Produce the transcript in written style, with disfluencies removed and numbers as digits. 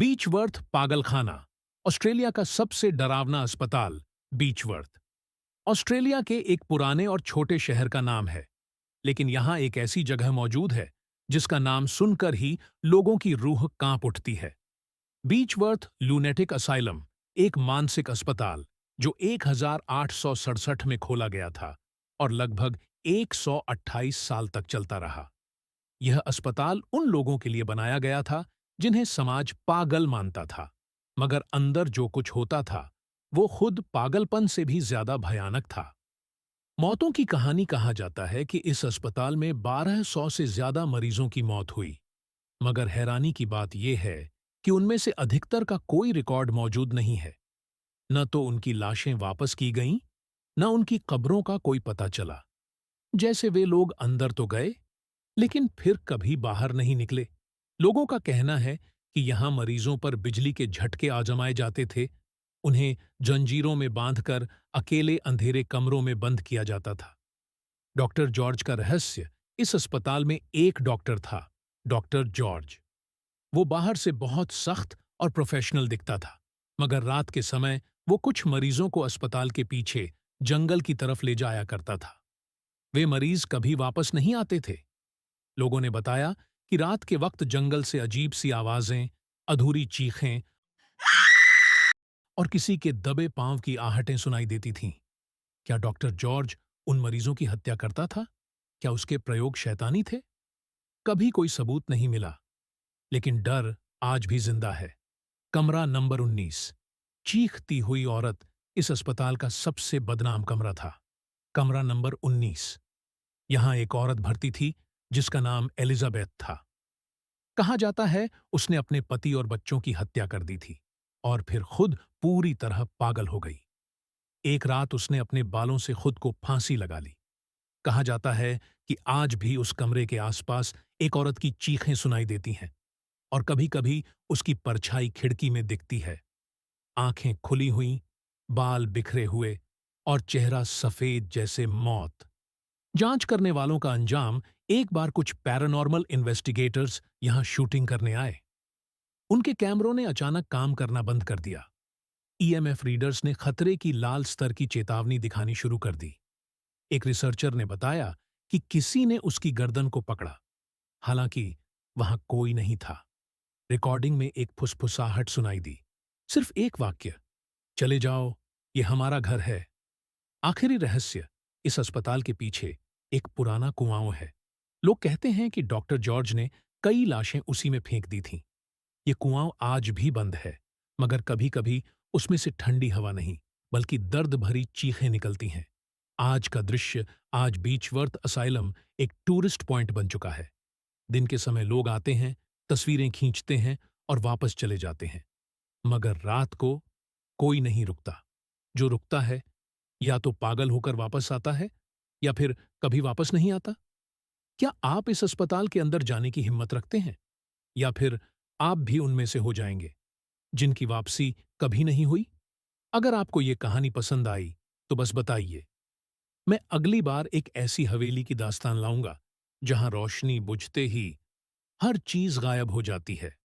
बीचवर्थ पागलखाना, Australia का सबसे डरावना अस्पताल। बीचवर्थ ऑस्ट्रेलिया के एक पुराने और छोटे शहर का नाम है, लेकिन यहाँ एक ऐसी जगह मौजूद है जिसका नाम सुनकर ही लोगों की रूह कांप उठती है। बीचवर्थ लूनेटिक असाइलम, एक मानसिक अस्पताल जो 1867 में खोला गया था और लगभग 128 साल तक चलता रहा। यह अस्पताल उन लोगों के लिए बनाया गया था जिन्हें समाज पागल मानता था, मगर अंदर जो कुछ होता था वो खुद पागलपन से भी ज्यादा भयानक था। मौतों की कहानी कहा जाता है कि इस अस्पताल में 1200 से ज्यादा मरीजों की मौत हुई, मगर हैरानी की बात यह है कि उनमें से अधिकतर का कोई रिकॉर्ड मौजूद नहीं है। न तो उनकी लाशें वापस की गईं, न उनकी कब्रों का कोई पता चला। जैसे वे लोग अंदर तो गए, लेकिन फिर कभी बाहर नहीं निकले। लोगों का कहना है कि यहां मरीजों पर बिजली के झटके आजमाए जाते थे, उन्हें जंजीरों में बांधकर अकेले अंधेरे कमरों में बंद किया जाता था। डॉक्टर जॉर्ज का रहस्य। इस अस्पताल में एक डॉक्टर था, डॉक्टर जॉर्ज। वो बाहर से बहुत सख्त और प्रोफेशनल दिखता था, मगर रात के समय वो कुछ मरीजों को अस्पताल के पीछे जंगल की तरफ ले जाया करता था। वे मरीज कभी वापस नहीं आते थे। लोगों ने बताया कि रात के वक्त जंगल से अजीब सी आवाजें, अधूरी चीखें और किसी के दबे पांव की आहटें सुनाई देती थीं। क्या डॉक्टर जॉर्ज उन मरीजों की हत्या करता था? क्या उसके प्रयोग शैतानी थे? कभी कोई सबूत नहीं मिला, लेकिन डर आज भी जिंदा है। कमरा नंबर 19। चीखती हुई औरत इस अस्पताल का सबसे बदनाम कमरा था। कमरा नंबर 19। यहां एक औरत भर्ती थी जिसका नाम एलिजाबेथ था। कहा जाता है उसने अपने पति और बच्चों की हत्या कर दी थी और फिर खुद पूरी तरह पागल हो गई। एक रात उसने अपने बालों से खुद को फांसी लगा ली। कहा जाता है कि आज भी उस कमरे के आसपास एक औरत की चीखें सुनाई देती हैं और कभी-कभी उसकी परछाई खिड़की में दिखती है। आंखें खुली हुई, बाल बिखरे हुए और चेहरा सफेद जैसे मौत। जांच करने वालों का अंजाम। एक बार कुछ पैरानॉर्मल इन्वेस्टिगेटर्स यहां शूटिंग करने आए। उनके कैमरों ने अचानक काम करना बंद कर दिया। ईएमएफ रीडर्स ने खतरे की लाल स्तर की चेतावनी दिखानी शुरू कर दी। एक रिसर्चर ने बताया कि किसी ने उसकी गर्दन को पकड़ा, हालांकि वहां कोई नहीं था। रिकॉर्डिंग में एक फुसफुसाहट सुनाई दी, सिर्फ एक वाक्य, चले जाओ, ये हमारा घर है। आखिरी रहस्य। इस अस्पताल के पीछे एक पुराना कुआं है। लोग कहते हैं कि डॉक्टर जॉर्ज ने कई लाशें उसी में फेंक दी थीं। ये कुआं आज भी बंद है, मगर कभी-कभी उसमें से ठंडी हवा नहीं, बल्कि दर्द भरी चीखें निकलती हैं। आज का दृश्य, आज बीचवर्थ असाइलम एक टूरिस्ट पॉइंट बन चुका है। दिन के समय लोग आते हैं, तस्वीरें खींचते हैं और वापस चले जाते हैं, मगर रात को कोई नहीं रुकता। जो रुकता है या तो पागल होकर वापस आता है या फिर कभी वापस नहीं आता। क्या आप इस अस्पताल के अंदर जाने की हिम्मत रखते हैं, या फिर आप भी उनमें से हो जाएंगे जिनकी वापसी कभी नहीं हुई? अगर आपको ये कहानी पसंद आई तो बस बताइए। मैं अगली बार एक ऐसी हवेली की दास्तान लाऊंगा जहां रोशनी बुझते ही हर चीज गायब हो जाती है।